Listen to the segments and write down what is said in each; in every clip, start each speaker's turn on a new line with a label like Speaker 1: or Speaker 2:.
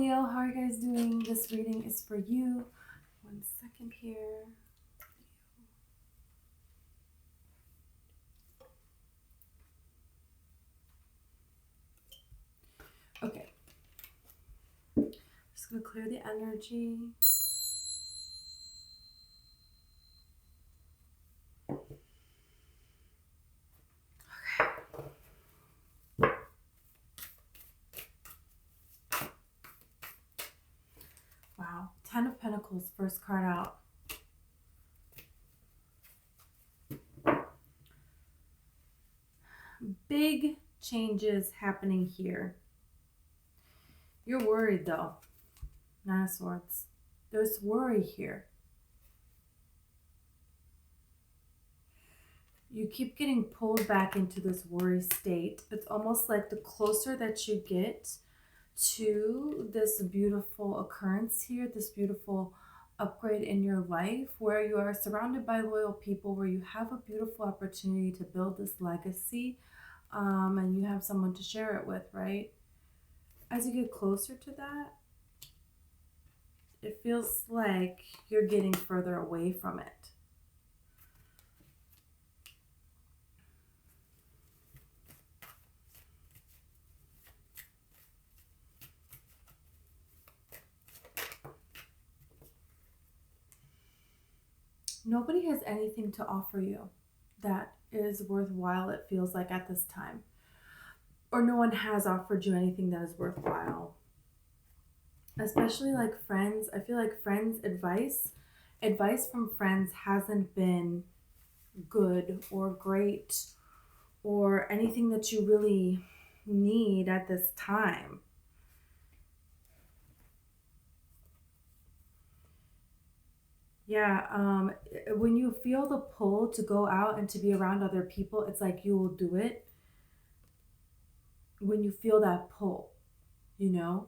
Speaker 1: Leo, how are you guys doing? This reading is for you. 1 second here. Okay. Just going to clear the energy. Wow. 10 of Pentacles, first card out. Big changes happening here. You're worried though. 9 of Swords. There's worry here. You keep getting pulled back into this worry state. It's almost like the closer that you get to this beautiful occurrence here, this beautiful upgrade in your life, where you are surrounded by loyal people, where you have a beautiful opportunity to build this legacy, and you have someone to share it with, right? As you get closer to that, it feels like you're getting further away from it. Nobody has anything to offer you that is worthwhile, it feels like, at this time. Or no one has offered you anything that is worthwhile. Especially like friends. I feel like friends' advice from friends hasn't been good or great or anything that you really need at this time. Yeah, when you feel the pull to go out and to be around other people, it's like you will do it when you feel that pull, you know?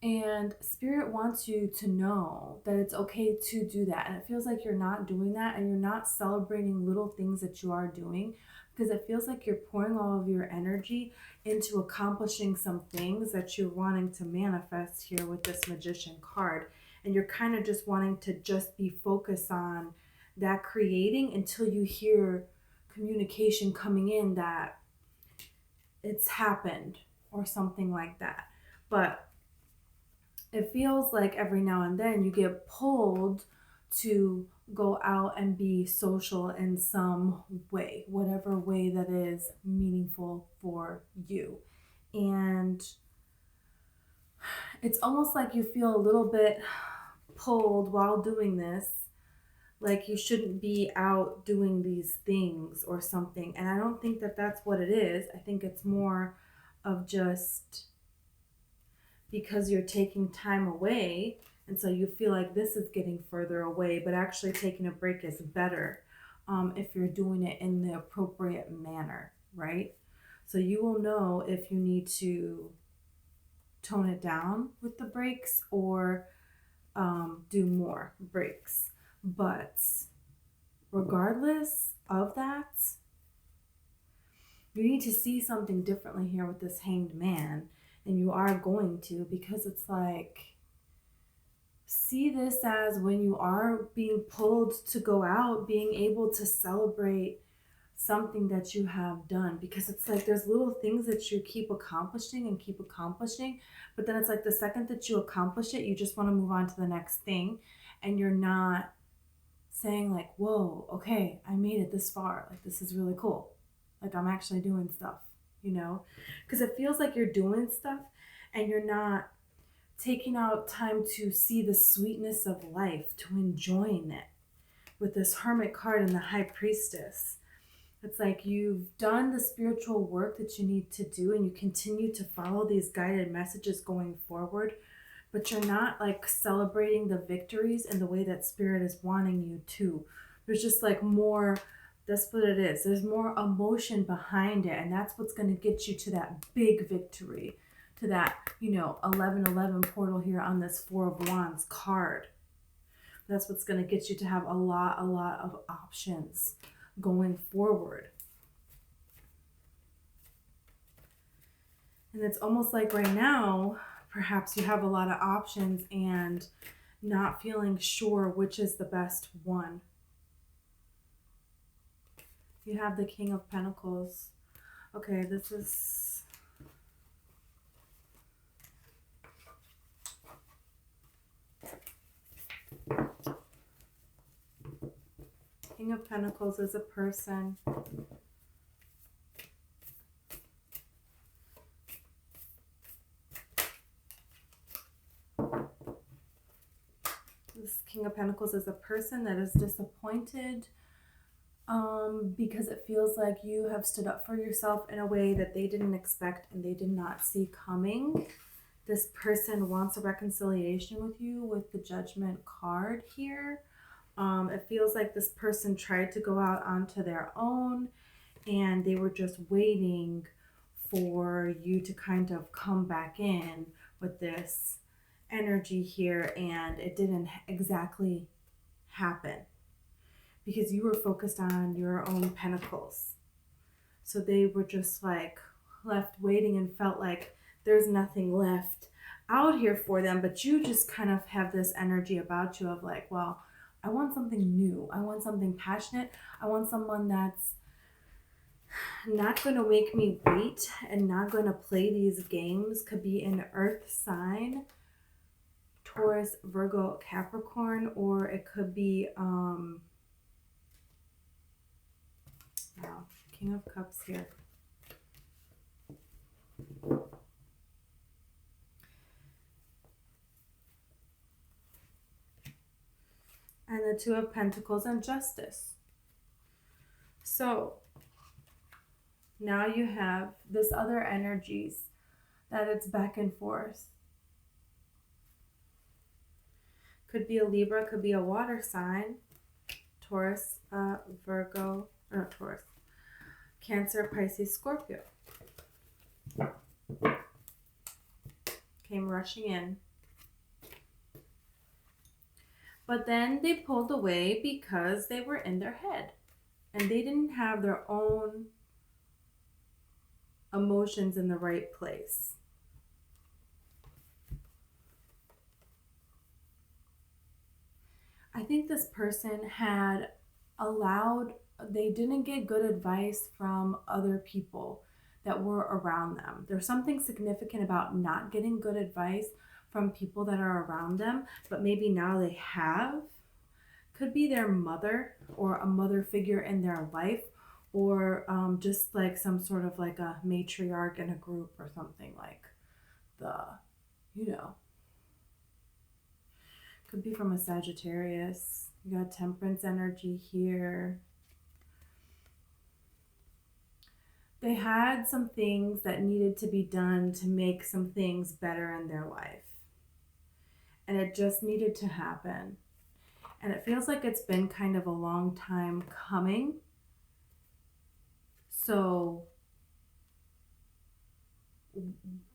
Speaker 1: And Spirit wants you to know that it's okay to do that. And it feels like you're not doing that, and you're not celebrating little things that you are doing, because it feels like you're pouring all of your energy into accomplishing some things that you're wanting to manifest here with this Magician card. And you're kind of just wanting to just be focused on that creating until you hear communication coming in that it's happened or something like that. But it feels like every now and then you get pulled to go out and be social in some way, whatever way that is meaningful for you. And it's almost like you feel a little bit pulled while doing this, like you shouldn't be out doing these things or something. And I don't think that that's what it is. I think it's more of just because you're taking time away, and so you feel like this is getting further away, but actually taking a break is better if you're doing it in the appropriate manner, right? So you will know if you need to tone it down with the breaks or do more breaks. But regardless of that, you need to see something differently here with this Hanged Man. And you are going to, because it's like, see this as when you are being pulled to go out, being able to celebrate something that you have done. Because it's like there's little things that you keep accomplishing, but then it's like the second that you accomplish it, you just want to move on to the next thing, and you're not saying like, whoa, okay, I made it this far, like this is really cool, like I'm actually doing stuff, you know? Because it feels like you're doing stuff and you're not taking out time to see the sweetness of life, to enjoying it. With this Hermit card and the High Priestess, it's like you've done the spiritual work that you need to do, and you continue to follow these guided messages going forward, but you're not like celebrating the victories in the way that Spirit is wanting you to. There's just like more, that's what it is. There's more emotion behind it, and that's what's going to get you to that big victory, to that, 1111 portal here on this Four of Wands card. That's what's going to get you to have a lot of options going forward. And it's almost like right now, perhaps you have a lot of options and not feeling sure which is the best one. You have the King of Pentacles. Okay, this is... King of Pentacles is a person. This King of Pentacles is a person that is disappointed because it feels like you have stood up for yourself in a way that they didn't expect and they did not see coming. This person wants a reconciliation with you with the Judgment card here. It feels like this person tried to go out onto their own and they were just waiting for you to kind of come back in with this energy here, and it didn't exactly happen because you were focused on your own pentacles. So they were just like left waiting and felt like there's nothing left out here for them, but you just kind of have this energy about you of like, well, I want something new. I want something passionate. I want someone that's not going to make me wait and not going to play these games. Could be an earth sign, Taurus, Virgo, Capricorn, or it could be King of Cups here. And the Two of Pentacles and Justice. So now you have this other energies that it's back and forth. Could be a Libra, could be a water sign, Taurus, Virgo, or Taurus, Cancer, Pisces, Scorpio. Came rushing in. But then they pulled away because they were in their head and they didn't have their own emotions in the right place. I think this person had they didn't get good advice from other people that were around them. There's something significant about not getting good advice from people that are around them, but maybe now they have. Could be their mother or a mother figure in their life, or just like some sort of like a matriarch in a group or something, like could be from a Sagittarius. You got Temperance energy here. They had some things that needed to be done to make some things better in their life. And it just needed to happen. And it feels like it's been kind of a long time coming. So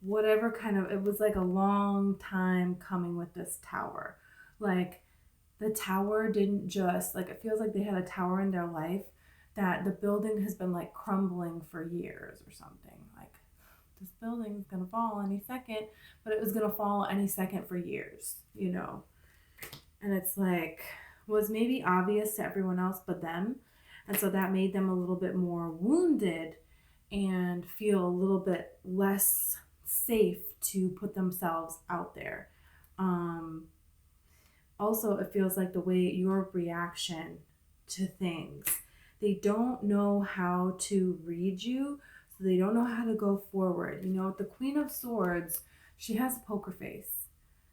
Speaker 1: whatever it was like a long time coming with this tower. Like the tower didn't just, like it feels like they had a tower in their life that the building has been like crumbling for years or something. Like this building is going to fall any second, but it was going to fall any second for years, you know? And it's like, was maybe obvious to everyone else but them. And so that made them a little bit more wounded and feel a little bit less safe to put themselves out there. Also, it feels like the way your reaction to things, they don't know how to read you, so they don't know how to go forward. You know, the Queen of Swords, she has a poker face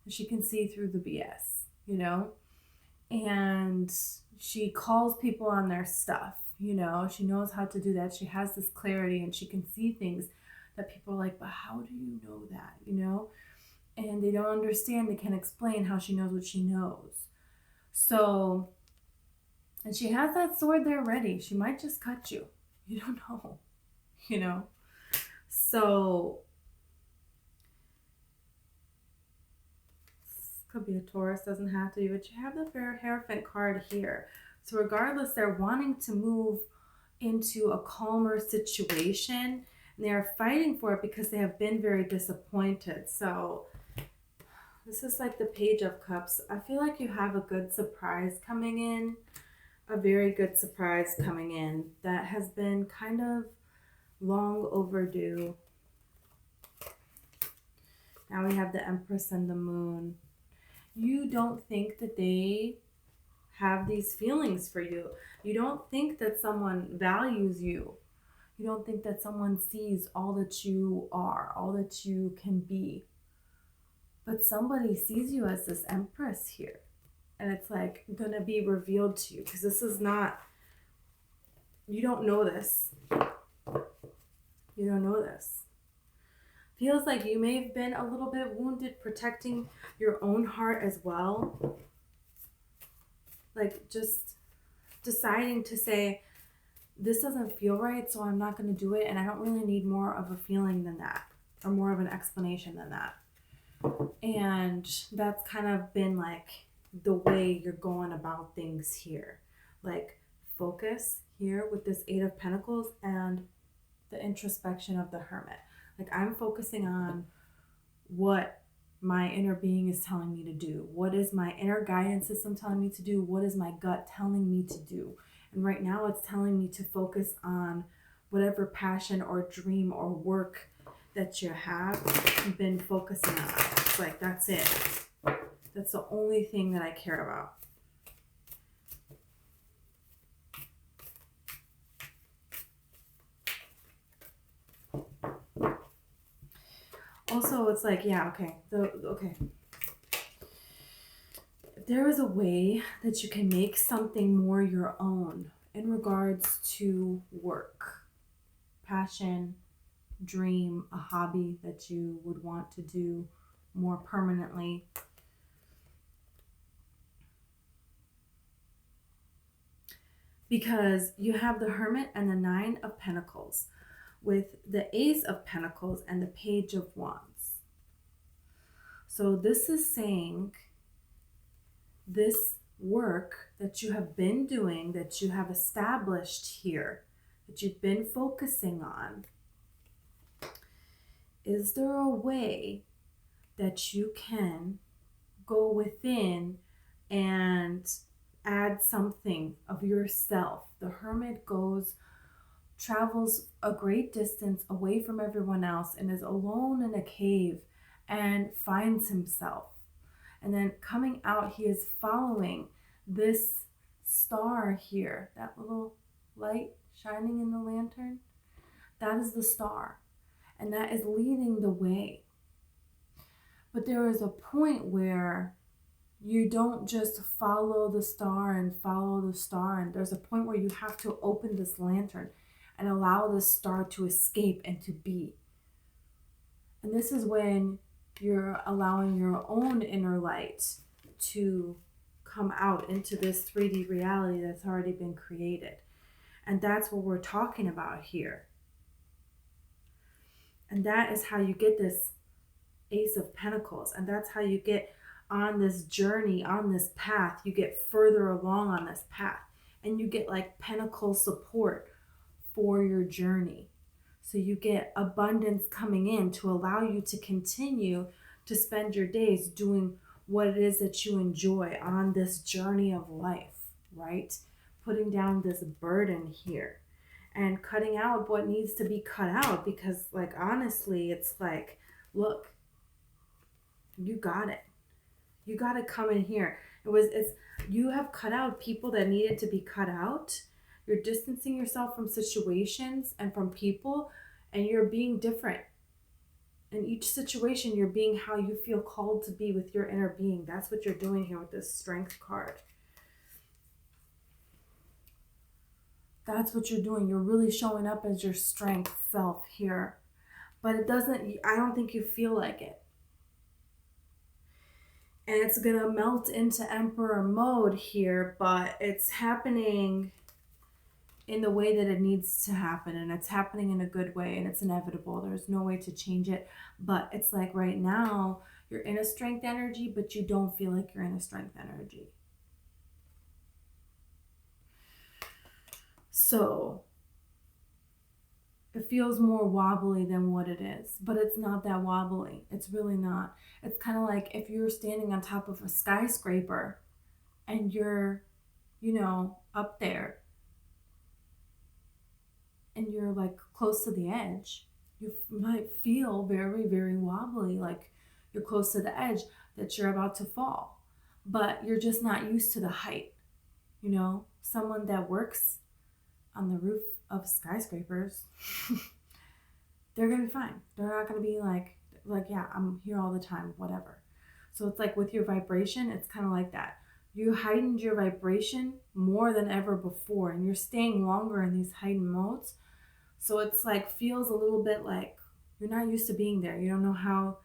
Speaker 1: and she can see through the BS, you know, and she calls people on their stuff, you know, she knows how to do that. She has this clarity and she can see things that people are like, but how do you know that, you know? And they don't understand, they can't explain how she knows what she knows. So, and she has that sword there ready. She might just cut you. You don't know, you know? So, this could be a Taurus, doesn't have to be, but you have the Hierophant card here. So regardless, they're wanting to move into a calmer situation. And they are fighting for it because they have been very disappointed. So This is like the Page of Cups. I feel like you have a good surprise coming in, a very good surprise coming in that has been kind of long overdue. Now we have the Empress and the Moon. You don't think that they have these feelings for you. You don't think that someone values you. You don't think that someone sees all that you are, all that you can be. But somebody sees you as this Empress here. And it's like gonna be revealed to you, because this is not, you don't know this. You don't know this. Feels like you may have been a little bit wounded protecting your own heart as well. Like just deciding to say, this doesn't feel right, so I'm not going to do it. And I don't really need more of a feeling than that, or more of an explanation than that. And that's kind of been like the way you're going about things here. Like focus here with this Eight of Pentacles and the introspection of the Hermit. Like I'm focusing on what my inner being is telling me to do. What is my inner guidance system telling me to do? What is my gut telling me to do? And right now it's telling me to focus on whatever passion or dream or work that you have been focusing on. It's like, that's it. That's the only thing that I care about. Also, it's like, yeah, okay. Okay. There is a way that you can make something more your own in regards to work, passion, dream, a hobby that you would want to do more permanently. Because you have the Hermit and the Nine of Pentacles with the Ace of Pentacles and the Page of Wands. So this is saying this work that you have been doing, that you have established here, that you've been focusing on, is there a way that you can go within and add something of yourself? The Hermit travels a great distance away from everyone else and is alone in a cave and finds himself. And then coming out, he is following this star here, that little light shining in the lantern. That is the star, and that is leading the way. But there is a point where you don't just follow the star and follow the star, and there's a point where you have to open this lantern and allow this star to escape and to be. And this is when you're allowing your own inner light to come out into this 3D reality that's already been created. And that's what we're talking about here. And that is how you get this Ace of Pentacles. And that's how you get on this journey, on this path. You get further along on this path. And you get like pentacle support for your journey. So you get abundance coming in to allow you to continue to spend your days doing what it is that you enjoy on this journey of life, right? Putting down this burden here and cutting out what needs to be cut out, because like honestly, it's like, look, you got it. You got to come in here. You have cut out people that needed to be cut out. You're distancing yourself from situations and from people, and you're being different. In each situation, you're being how you feel called to be with your inner being. That's what you're doing here with this Strength card. That's what you're doing. You're really showing up as your strength self here. But I don't think you feel like it. And it's going to melt into Emperor mode here, but it's happening in the way that it needs to happen, and it's happening in a good way, and it's inevitable. There's no way to change it. But it's like right now, you're in a strength energy, but you don't feel like you're in a strength energy. So It feels more wobbly than what it is, but it's not that wobbly. It's really not. It's kind of like if you're standing on top of a skyscraper and you're, up there and you're like close to the edge, you might feel very, very wobbly, like you're close to the edge, that you're about to fall. But you're just not used to the height. Someone that works on the roof of skyscrapers, they're gonna be fine. They're not gonna be like, yeah, I'm here all the time, whatever. So it's like with your vibration, it's kind of like that. You heightened your vibration more than ever before, and you're staying longer in these heightened modes. So it's like feels a little bit like you're not used to being there. You don't know how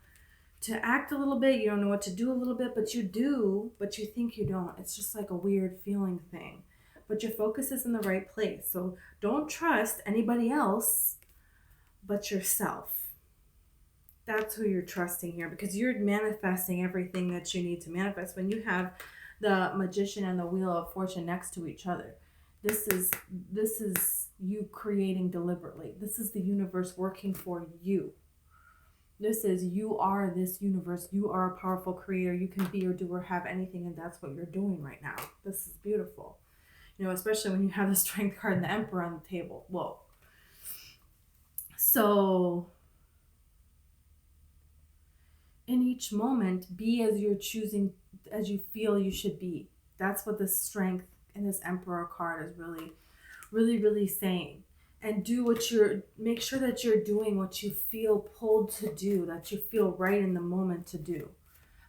Speaker 1: to act a little bit. You don't know what to do a little bit, but you do, but you think you don't. It's just like a weird feeling thing. But your focus is in the right place. So don't trust anybody else but yourself. That's who you're trusting here, because you're manifesting everything that you need to manifest. When you have the Magician and the Wheel of Fortune next to each other, this is you creating deliberately. This is the universe working for you. This is, you are this universe. You are a powerful creator. You can be or do or have anything, and that's what you're doing right now. This is beautiful. Especially when you have the Strength card and the Emperor on the table. Whoa. So in each moment, be as you're choosing, as you feel you should be. That's what this Strength and this Emperor card is really, really, really saying. And make sure that you're doing what you feel pulled to do, that you feel right in the moment to do,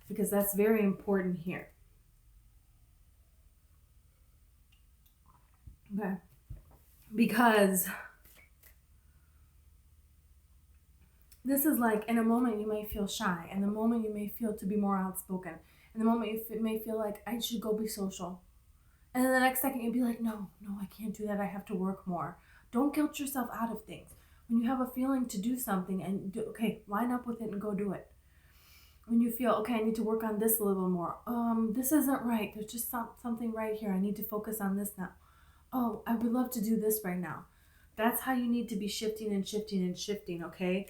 Speaker 1: because that's very important here. Okay. Because this is like, in a moment you may feel shy, in the moment you may feel to be more outspoken, in the moment you may feel like I should go be social, and then the next second you'll be like, no, I can't do that, I have to work more. Don't guilt yourself out of things. When you have a feeling to do something, and line up with it and go do it. When you feel, okay, I need to work on this a little more, this isn't right, there's just something right here, I need to focus on this now. Oh, I would love to do this right now. That's how you need to be shifting and shifting and shifting, okay?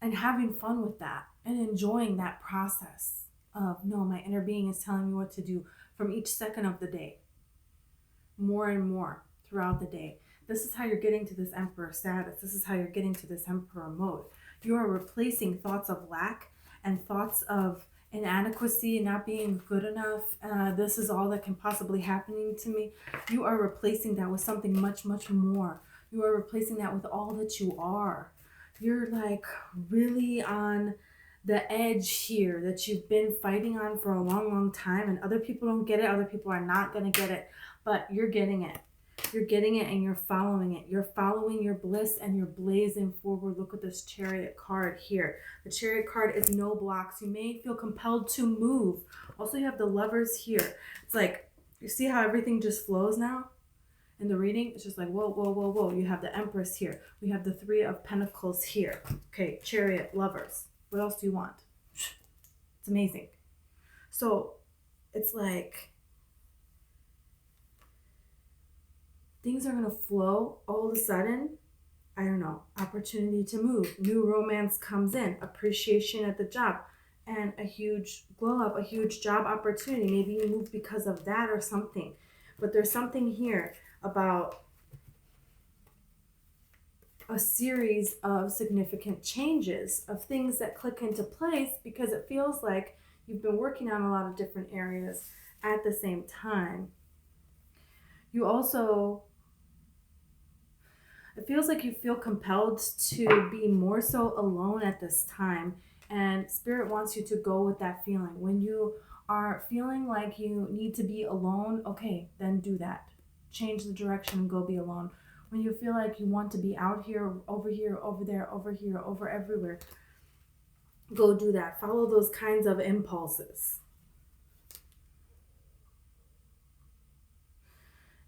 Speaker 1: And having fun with that and enjoying that process of, no, my inner being is telling me what to do from each second of the day, more and more throughout the day. This is how you're getting to this Emperor status. This is how you're getting to this Emperor mode. You are replacing thoughts of lack and thoughts of inadequacy, not being good enough. This is all that can possibly happen to me. You are replacing that with something much, much more. You are replacing that with all that you are. You're like really on the edge here that you've been fighting on for a long, long time, and other people don't get it. Other people are not going to get it, but you're getting it. You're getting it and you're following it. You're following your bliss and you're blazing forward. Look at this Chariot card here. The Chariot card is no blocks. You may feel compelled to move. Also, you have the Lovers here. It's like, you see how everything just flows now? In the reading, it's just like, whoa, whoa, whoa, whoa. You have the Empress here. We have the Three of Pentacles here. Okay, Chariot, Lovers. What else do you want? It's amazing. So it's like things are going to flow all of a sudden. I don't know, opportunity to move. New romance comes in. Appreciation at the job. And a huge glow up, a huge job opportunity. Maybe you move because of that or something. But there's something here about a series of significant changes, of things that click into place, because it feels like you've been working on a lot of different areas at the same time. You also, it feels like you feel compelled to be more so alone at this time, and Spirit wants you to go with that feeling. When you are feeling like you need to be alone, okay, then do that. Change the direction and go be alone. When you feel like you want to be out here, over there, over everywhere, go do that. Follow those kinds of impulses.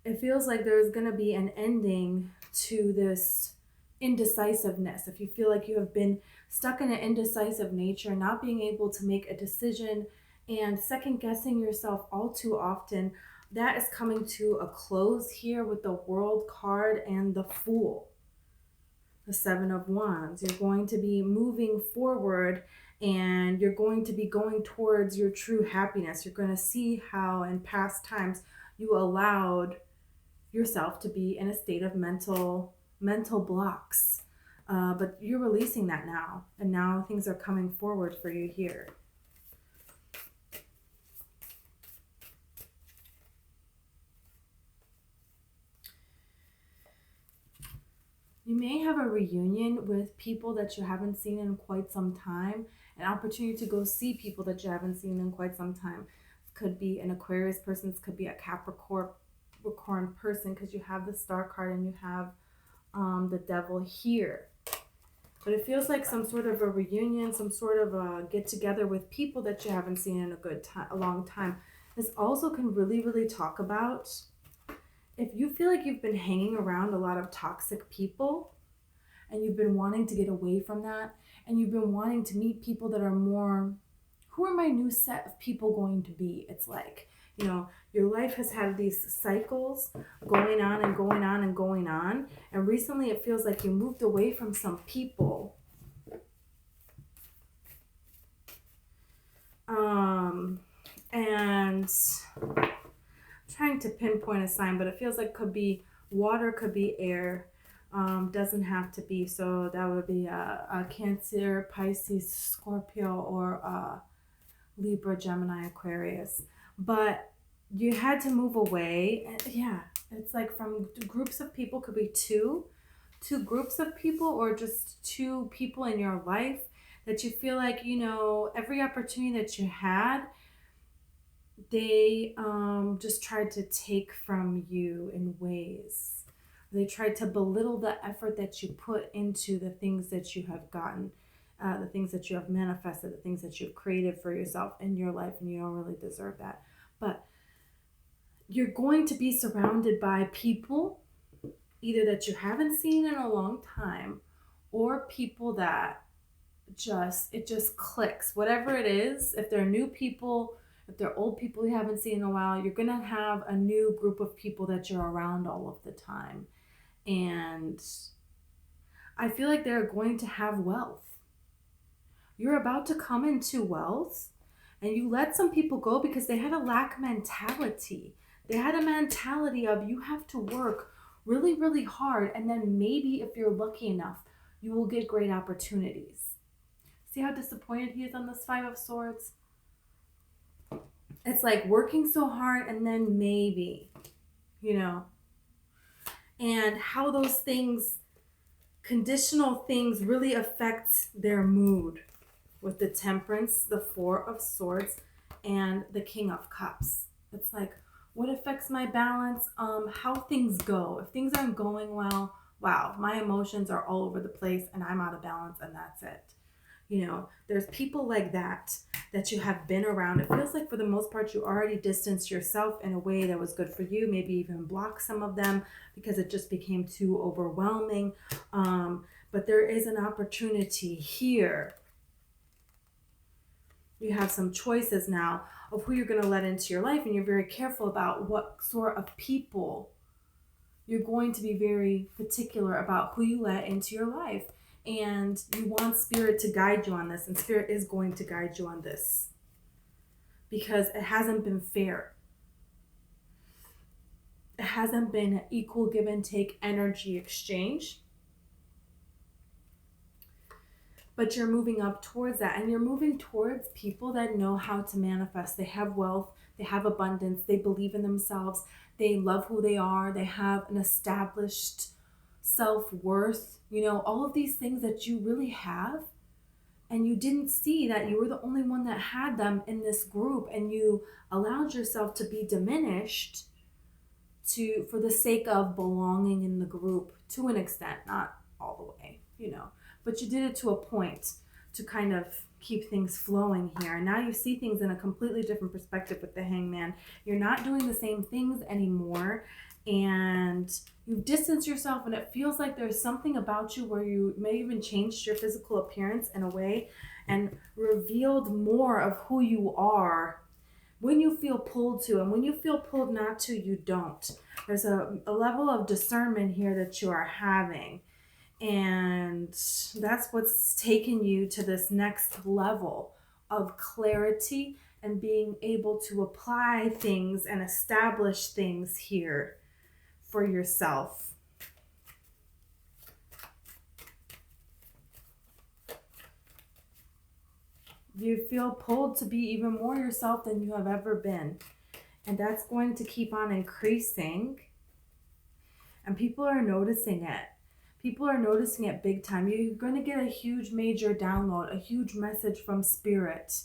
Speaker 1: It feels like there's going to be an ending to this indecisiveness. If you feel like you have been stuck in an indecisive nature, not being able to make a decision and second guessing yourself all too often, that is coming to a close here with the World card and the Fool, the Seven of Wands. You're going to be moving forward, and you're going to be going towards your true happiness. You're going to see how in past times you allowed yourself to be in a state of mental blocks. But you're releasing that now, and now things are coming forward for you here. You may have a reunion with people that you haven't seen in quite some time, an opportunity to go see people that you haven't seen in quite some time. It could be an Aquarius person, it could be a Capricorn person, because you have the Star card and you have the Devil here. But it feels like some sort of a reunion, some sort of a get together with people that you haven't seen in a long time. This also can really, really talk about if you feel like you've been hanging around a lot of toxic people and you've been wanting to get away from that, and you've been wanting to meet people that are more, who are my new set of people going to be? It's like, you know, your life has had these cycles going on and going on and going on. And recently it feels like you moved away from some people. And trying to pinpoint a sign, but it feels like could be water, could be air, doesn't have to be. So that would be a Cancer, Pisces, Scorpio, or Libra, Gemini, Aquarius. But you had to move away. Yeah, it's like from groups of people, could be two groups of people, or just two people in your life that you feel like, you know, every opportunity that you had, they just tried to take from you in ways. They tried to belittle the effort that you put into the things that you have gotten, the things that you have manifested, the things that you've created for yourself in your life, and you don't really deserve that. But you're going to be surrounded by people either that you haven't seen in a long time, or people that it just clicks. Whatever it is, if they're new people, if they're old people you haven't seen in a while, you're going to have a new group of people that you're around all of the time. And I feel like they're going to have wealth. You're about to come into wealth, and you let some people go because they had a lack mentality. They had a mentality of you have to work really, really hard, and then maybe if you're lucky enough, you will get great opportunities. See how disappointed he is on this Five of Swords? It's like working so hard and then maybe, you know, and how those things, conditional things, really affect their mood with the Temperance, the Four of Swords, and the King of Cups. It's like, what affects my balance? How things go. If things aren't going well, wow, my emotions are all over the place and I'm out of balance, and that's it. You know, there's people like that you have been around. It feels like for the most part you already distanced yourself in a way that was good for you, maybe even block some of them because it just became too overwhelming. But there is an opportunity here. You have some choices now of who you're going to let into your life, and you're very careful about what sort of people. You're going to be very particular about who you let into your life. And you want Spirit to guide you on this, and Spirit is going to guide you on this because it hasn't been fair. It hasn't been an equal give and take energy exchange. But you're moving up towards that, and you're moving towards people that know how to manifest. They have wealth, they have abundance, they believe in themselves, they love who they are, they have an established self-worth, you know, all of these things that you really have, and you didn't see that you were the only one that had them in this group, and you allowed yourself to be diminished for the sake of belonging in the group to an extent, not all the way, you know, but you did it to a point to kind of keep things flowing here. And now you see things in a completely different perspective with the Hangman. You're not doing the same things anymore, and you've distanced yourself, and it feels like there's something about you where you may even changed your physical appearance in a way and revealed more of who you are when you feel pulled to, and when you feel pulled not to, you don't. There's a level of discernment here that you are having. And that's what's taken you to this next level of clarity and being able to apply things and establish things here for yourself. You feel pulled to be even more yourself than you have ever been. And that's going to keep on increasing. And people are noticing it. People are noticing it big time. You're going to get a huge major download, a huge message from Spirit.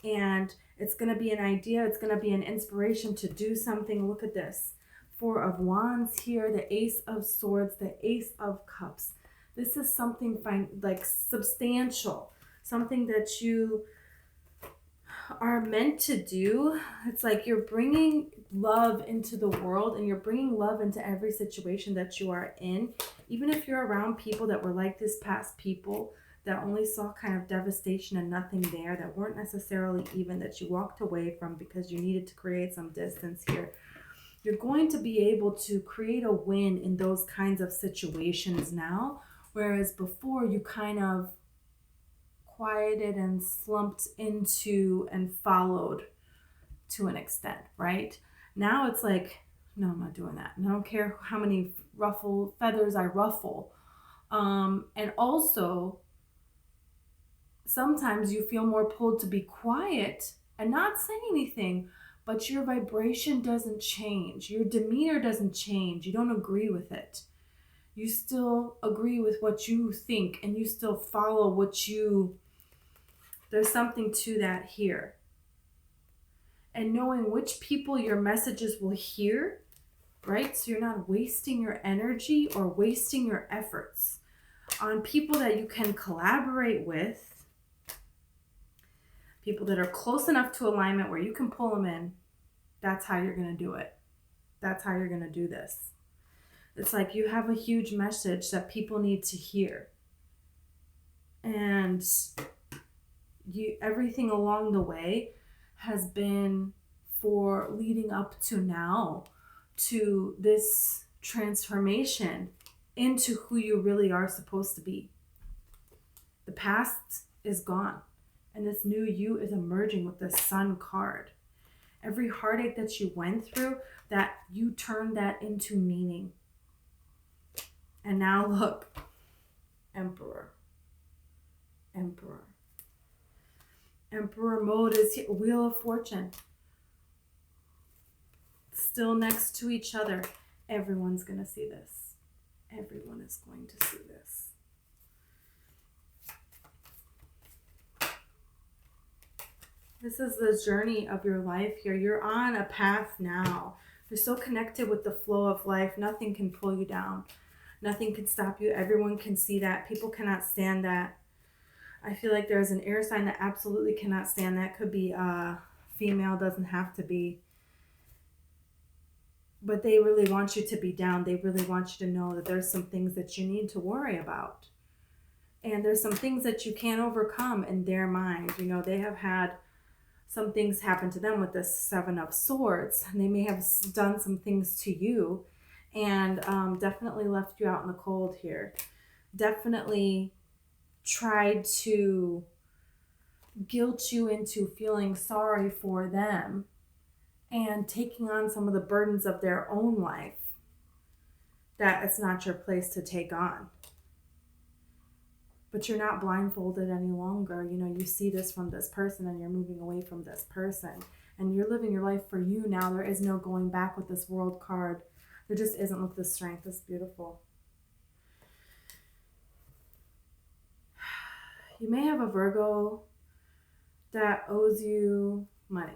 Speaker 1: And it's going to be an idea. It's going to be an inspiration to do something. Look at this. Four of Wands here, the Ace of Swords, the Ace of Cups. This is something like substantial, something that you are meant to do. It's like you're bringing love into the world, and you're bringing love into every situation that you are in. Even if you're around people that were like this past people that only saw kind of devastation and nothing there, that weren't necessarily even, that you walked away from because you needed to create some distance here. You're going to be able to create a win in those kinds of situations now, whereas before you kind of quieted and slumped into and followed to an extent, right? Now it's like, no, I'm not doing that. And I don't care how many feathers I ruffle. And also, sometimes you feel more pulled to be quiet and not say anything, but your vibration doesn't change. Your demeanor doesn't change. You don't agree with it. You still agree with what you think, and you still follow what you... There's something to that here. And knowing which people your messages will hear, right? So you're not wasting your energy or wasting your efforts on people that you can collaborate with, people that are close enough to alignment where you can pull them in. That's how you're going to do it. That's how you're going to do this. It's like you have a huge message that people need to hear. And everything along the way has been for leading up to now, to this transformation into who you really are supposed to be. The past is gone, and this new you is emerging with the Sun card. Every heartache that you went through, that you turned that into meaning. And now look, Emperor. Emperor mode is here. Wheel of Fortune. Still next to each other. Everyone's going to see this. Everyone is going to see this. This is the journey of your life here. You're on a path now. You're so connected with the flow of life. Nothing can pull you down. Nothing can stop you. Everyone can see that. People cannot stand that. I feel like there's an air sign that absolutely cannot stand that. Could be female, doesn't have to be. But they really want you to be down. They really want you to know that there's some things that you need to worry about. And there's some things that you can't overcome in their mind. You know, they have had some things happen to them with this Seven of Swords. And they may have done some things to you and definitely left you out in the cold here. Definitely tried to guilt you into feeling sorry for them and taking on some of the burdens of their own life that it's not your place to take on. But you're not blindfolded any longer. You know, you see this from this person and you're moving away from this person. And you're living your life for you now. There is no going back with this World card. There just isn't. Look, the strength is beautiful. You may have a Virgo that owes you money.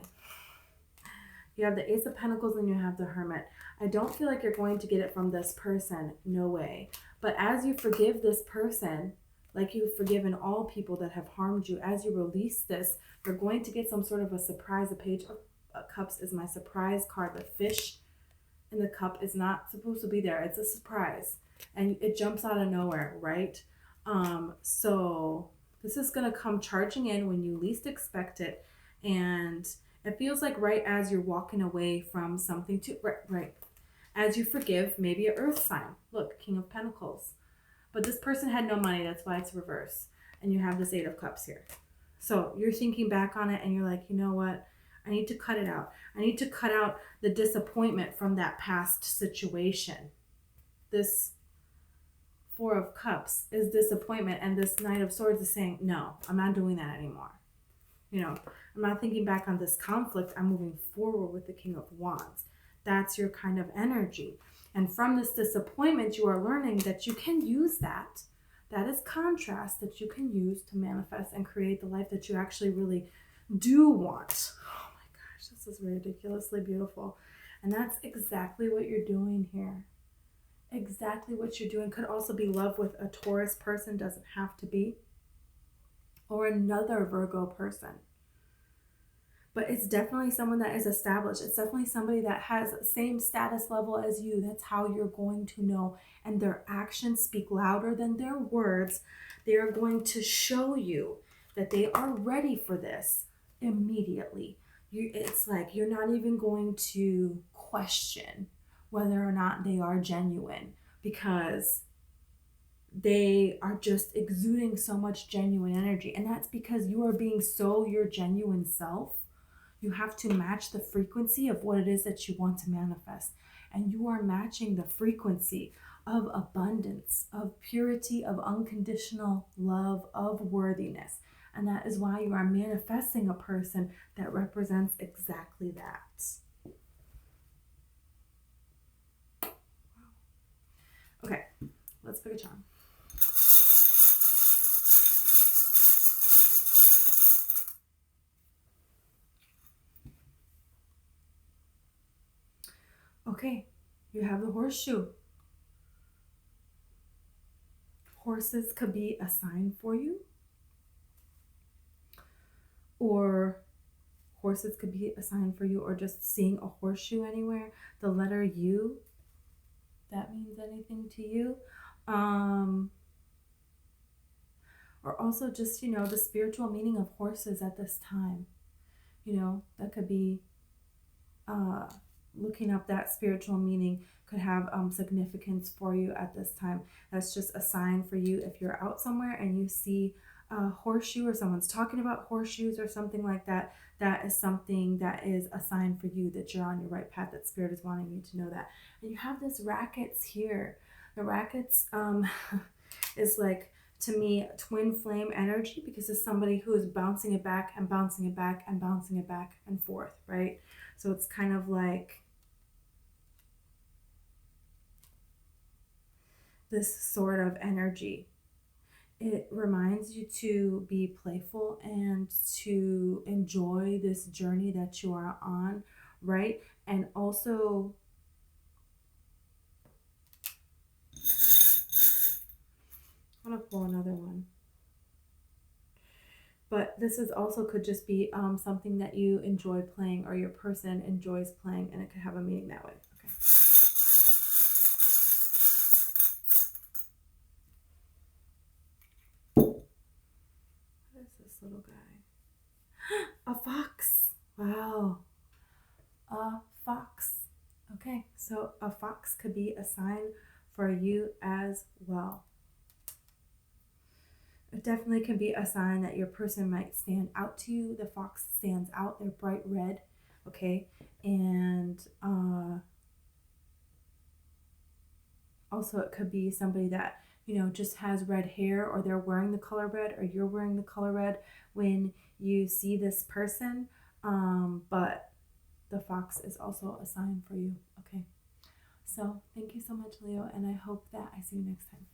Speaker 1: You have the Ace of Pentacles and you have the Hermit. I don't feel like you're going to get it from this person. No way. But as you forgive this person, like you've forgiven all people that have harmed you, as you release this, you're going to get some sort of a surprise. The Page of Cups is my surprise card. The fish in the cup is not supposed to be there. It's a surprise. And it jumps out of nowhere, right? So this is going to come charging in when you least expect it. And It feels like right as you're walking away from something to, right, as you forgive, maybe an earth sign. Look, King of Pentacles. But this person had no money, that's why it's reverse. And you have this Eight of Cups here. So you're thinking back on it and you're like, you know what? I need to cut it out. I need to cut out the disappointment from that past situation. This Four of Cups is disappointment, and this Knight of Swords is saying, no, I'm not doing that anymore. You know, I'm not thinking back on this conflict. I'm moving forward with the King of Wands. That's your kind of energy. And from this disappointment, you are learning that you can use that. That is contrast that you can use to manifest and create the life that you actually really do want. Oh my gosh, this is ridiculously beautiful. And that's exactly what you're doing here. Exactly what you're doing. Could also be love with a Taurus person, doesn't have to be, or another Virgo person. But it's definitely someone that is established. It's definitely somebody that has the same status level as you. That's how you're going to know. And their actions speak louder than their words. They are going to show you that they are ready for this immediately. It's like you're not even going to question whether or not they are genuine, because they are just exuding so much genuine energy. And that's because you are being so your genuine self. You have to match the frequency of what it is that you want to manifest. And you are matching the frequency of abundance, of purity, of unconditional love, of worthiness. And that is why you are manifesting a person that represents exactly that. Okay, let's pick a charm. Okay, you have the horseshoe. Horses could be a sign for you, or horses could be a sign for you, or just seeing a horseshoe anywhere. The letter U, that means anything to you. Or also just, the spiritual meaning of horses at this time. That could be looking up that spiritual meaning could have significance for you at this time. That's just a sign for you. If you're out somewhere and you see a horseshoe, or someone's talking about horseshoes or something like that, that is something that is a sign for you that you're on your right path, that spirit is wanting you to know that. And you have this rackets here. The rackets is like, to me, twin flame energy, because it's somebody who is bouncing it back and bouncing it back and bouncing it back and forth, right? So it's kind of like this sort of energy. It reminds you to be playful and to enjoy this journey that you are on, right? And also I'm gonna pull another one. But this is also could just be something that you enjoy playing, or your person enjoys playing, and it could have a meaning that way. Okay. What is this little guy? A fox. Wow. A fox. Okay, so a fox could be a sign for you as well. It definitely can be a sign that your person might stand out to you. The fox stands out. They're bright red, okay? And also it could be somebody that, just has red hair, or they're wearing the color red, or you're wearing the color red when you see this person. But the fox is also a sign for you, okay? So thank you so much, Leo, and I hope that I see you next time.